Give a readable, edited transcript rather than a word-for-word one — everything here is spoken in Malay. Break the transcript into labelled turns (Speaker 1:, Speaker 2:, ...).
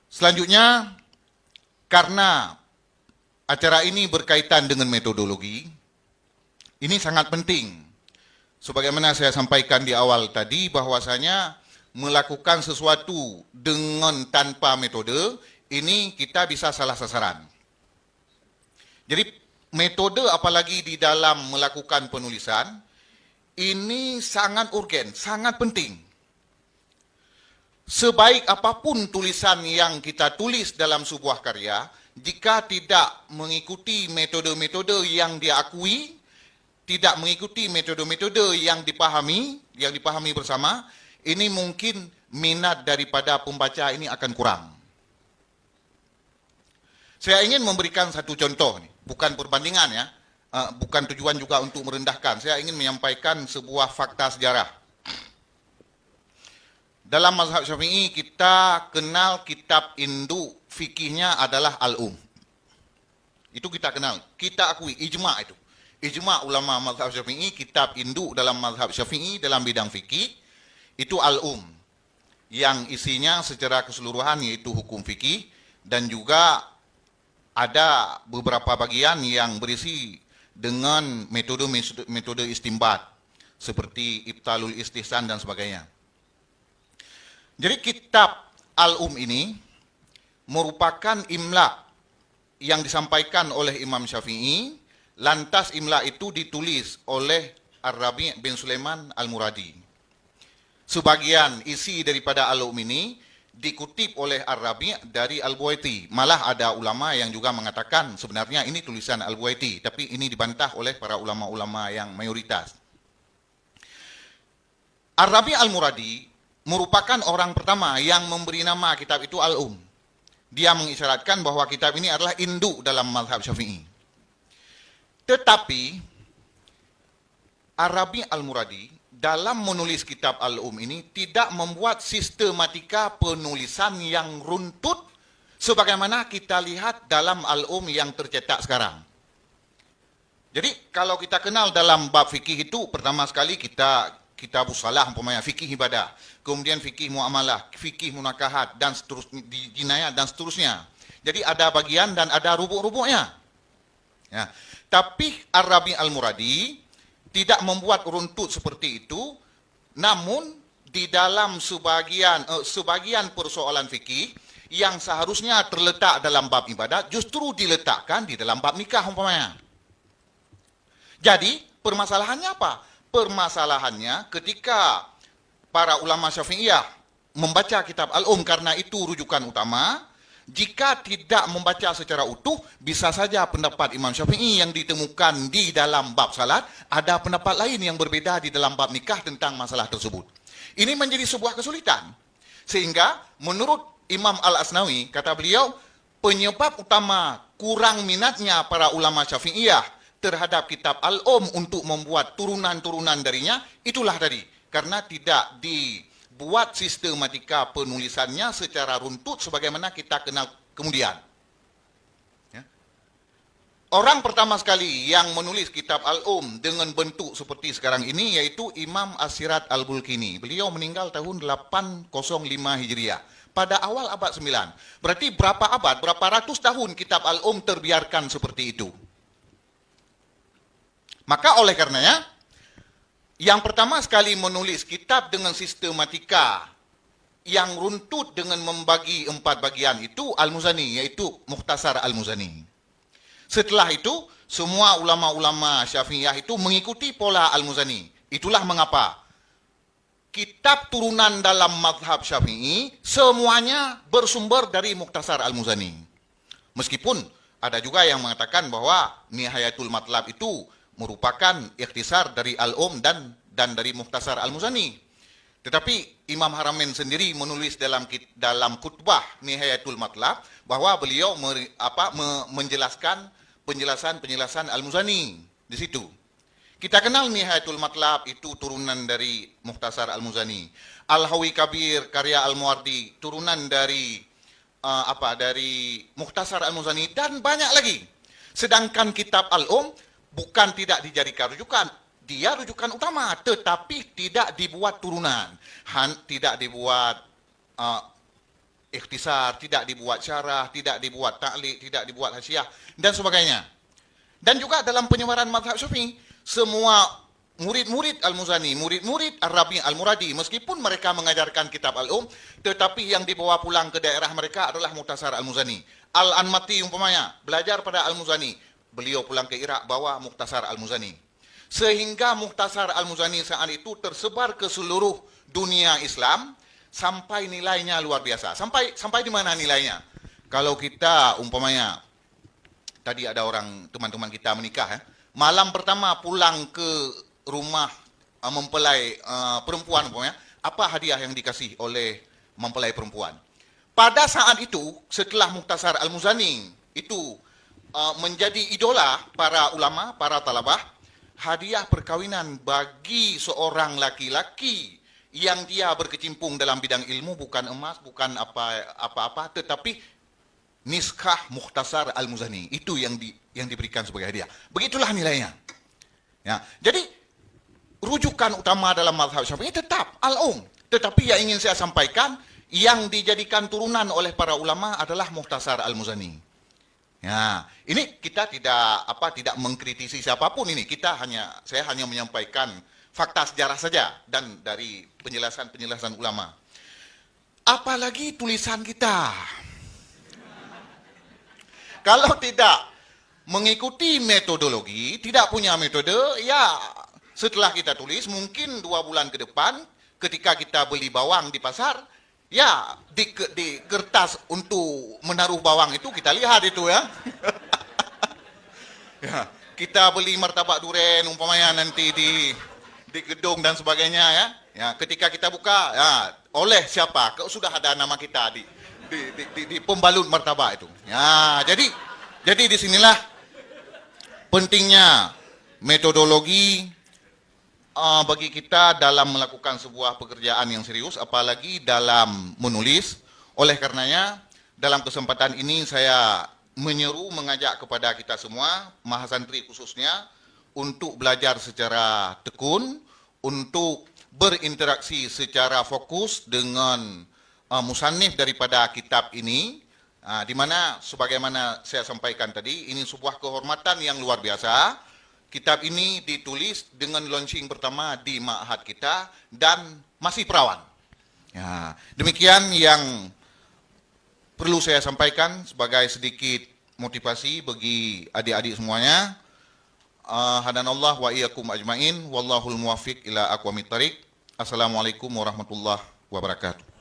Speaker 1: Selanjutnya, karena acara ini berkaitan dengan metodologi, ini sangat penting. Sebagaimana saya sampaikan di awal tadi, bahwasanya melakukan sesuatu dengan tanpa metode, ini kita bisa salah sasaran. Jadi metode apalagi di dalam melakukan penulisan, ini sangat urgen, sangat penting. Sebaik apapun tulisan yang kita tulis dalam sebuah karya, jika tidak mengikuti metode-metode yang diakui, tidak mengikuti metode-metode yang dipahami bersama, ini mungkin minat daripada pembaca ini akan kurang. Saya ingin memberikan satu contoh, bukan perbandingan ya, bukan tujuan juga untuk merendahkan. Saya ingin menyampaikan sebuah fakta sejarah. Dalam mazhab Syafi'i kita kenal kitab induk fikihnya adalah Al-Um. Itu kita kenal, kita akui, ijma' itu. Ijma' ulama mazhab Syafi'i, kitab induk dalam mazhab Syafi'i dalam bidang fikih, itu Al-Um. Yang isinya secara keseluruhan yaitu hukum fikih, dan juga ada beberapa bagian yang berisi dengan metode istimbat, seperti Ibtalul Istihsan dan sebagainya. Jadi kitab Al-Um ini merupakan imla yang disampaikan oleh Imam Syafi'i, lantas imla itu ditulis oleh Ar-Rabi' bin Sulaiman Al-Muradi. Sebagian isi daripada Al-Um ini dikutip oleh Ar-Rabi' dari Al-Buaiti. Malah ada ulama yang juga mengatakan sebenarnya ini tulisan Al-Buaiti, tapi ini dibantah oleh para ulama-ulama yang mayoritas. Ar-Rabi' Al-Muradi merupakan orang pertama yang memberi nama kitab itu Al-Um. Dia mengisyaratkan bahwa kitab ini adalah induk dalam mazhab Syafi'i. Tetapi Ar-Rabi' Al-Muradi dalam menulis kitab Al-Um ini tidak membuat sistematika penulisan yang runtut sebagaimana kita lihat dalam Al-Um yang tercetak sekarang. Jadi kalau kita kenal dalam bab fikih itu, pertama sekali kita kitabus salah umpamanya, fikih ibadah, kemudian fikih muamalah, fikih munakahat, dan seterusnya, jinayat dan seterusnya. Jadi ada bagian dan ada rubuk-rubuknya. Ya. Tapi Ar-Rabi' Al-Muradi tidak membuat runtut seperti itu, namun di dalam sebagian persoalan fikih yang seharusnya terletak dalam bab ibadat justru diletakkan di dalam bab nikah umpamanya. Jadi permasalahannya apa? Permasalahannya ketika para ulama Syafi'iyah membaca kitab Al-Um karena itu rujukan utama, jika tidak membaca secara utuh, bisa saja pendapat Imam Syafi'i yang ditemukan di dalam bab salat, ada pendapat lain yang berbeda di dalam bab nikah tentang masalah tersebut. Ini menjadi sebuah kesulitan. Sehingga menurut Imam Al-Asnawi, kata beliau, penyebab utama kurang minatnya para ulama Syafi'iyah terhadap kitab Al-Um untuk membuat turunan-turunan darinya, itulah tadi. Karena tidak dibuat sistematika penulisannya secara runtut sebagaimana kita kenal kemudian. Ya. Orang pertama sekali yang menulis kitab Al-Um dengan bentuk seperti sekarang ini yaitu Imam As-Sirat Al-Bulkini. Beliau meninggal tahun 805 Hijriah. Pada awal abad 9. Berarti berapa abad, berapa ratus tahun kitab Al-Um terbiarkan seperti itu. Maka oleh karenanya, yang pertama sekali menulis kitab dengan sistematika yang runtut dengan membagi 4 bagian itu Al-Muzani, yaitu Mukhtasar Al-Muzani. Setelah itu, semua ulama-ulama Syafi'iyah itu mengikuti pola Al-Muzani. Itulah mengapa kitab turunan dalam mazhab Syafi'i semuanya bersumber dari Mukhtasar Al-Muzani. Meskipun ada juga yang mengatakan bahwa Nihayatul Matlab itu merupakan ikhtisar dari Al-Um dan dari Mukhtasar Al-Muzani. Tetapi Imam Haramain sendiri menulis dalam khutbah Nihayatul Matlab bahwa beliau menjelaskan penjelasan Al-Muzani di situ. Kita kenal Nihayatul Matlab itu turunan dari Mukhtasar Al-Muzani. Al-Hawi Kabir karya Al-Muwardi turunan dari dari Mukhtasar Al-Muzani dan banyak lagi. Sedangkan kitab Al-Um bukan tidak dijadikan rujukan, dia rujukan utama, tetapi tidak dibuat turunan, tidak dibuat ikhtisar, tidak dibuat syarah, tidak dibuat ta'liq, tidak dibuat hasyiah dan sebagainya. Dan juga dalam penyebaran mazhab Syafi'i, semua murid-murid Al-Muzani, murid-murid Ar-Rabi' Al-Muradi, meskipun mereka mengajarkan kitab Al-Um, tetapi yang dibawa pulang ke daerah mereka adalah Mukhtasar Al-Muzani. Al-Anmati umpamanya, belajar pada Al-Muzani, beliau pulang ke Iraq bawa Mukhtasar Al-Muzani. Sehingga Mukhtasar Al-Muzani saat itu tersebar ke seluruh dunia Islam, sampai nilainya luar biasa. Sampai di mana nilainya? Kalau kita umpamanya, tadi ada orang teman-teman kita menikah, malam pertama pulang ke rumah mempelai perempuan umpamanya, apa hadiah yang dikasih oleh mempelai perempuan? Pada saat itu, setelah Mukhtasar Al-Muzani itu menjadi idola para ulama, para talabah, hadiah perkawinan bagi seorang laki-laki yang dia berkecimpung dalam bidang ilmu bukan emas, bukan apa-apa, tetapi niskah Mukhtasar Al-Muzani. Itu yang diberikan sebagai hadiah. Begitulah nilainya. Ya. Jadi, rujukan utama dalam mazhab Syafi'i tetap Al-Um. Tetapi yang ingin saya sampaikan, yang dijadikan turunan oleh para ulama adalah Mukhtasar Al-Muzani. Ya, ini kita tidak mengkritisi siapapun ini. Saya hanya menyampaikan fakta sejarah saja dan dari penjelasan ulama. Apalagi tulisan kita. Kalau tidak mengikuti metodologi, tidak punya metode, ya setelah kita tulis mungkin 2 bulan ke depan ketika kita beli bawang di pasar, ya di kertas untuk menaruh bawang itu kita lihat itu ya. Ya, kita beli martabak duren umpamanya nanti di gedung dan sebagainya ya. Ya, ketika kita buka, ya, oleh siapa? Sudah ada nama kita di pembalut martabak itu. Ya, jadi disinilah pentingnya metodologi bagi kita dalam melakukan sebuah pekerjaan yang serius, apalagi dalam menulis. Oleh karenanya, dalam kesempatan ini saya mengajak kepada kita semua, mahasantri khususnya, untuk belajar secara tekun, untuk berinteraksi secara fokus dengan musannif daripada kitab ini, di mana sebagaimana saya sampaikan tadi, ini sebuah kehormatan yang luar biasa. Kitab ini ditulis dengan launching pertama di ma'had kita dan masih perawan. Ya, demikian yang perlu saya sampaikan sebagai sedikit motivasi bagi adik-adik semuanya. Hadanallah wa iyyakum ajmain, wallahul muwaffiq ila aqwamit thariq. Assalamualaikum warahmatullahi wabarakatuh.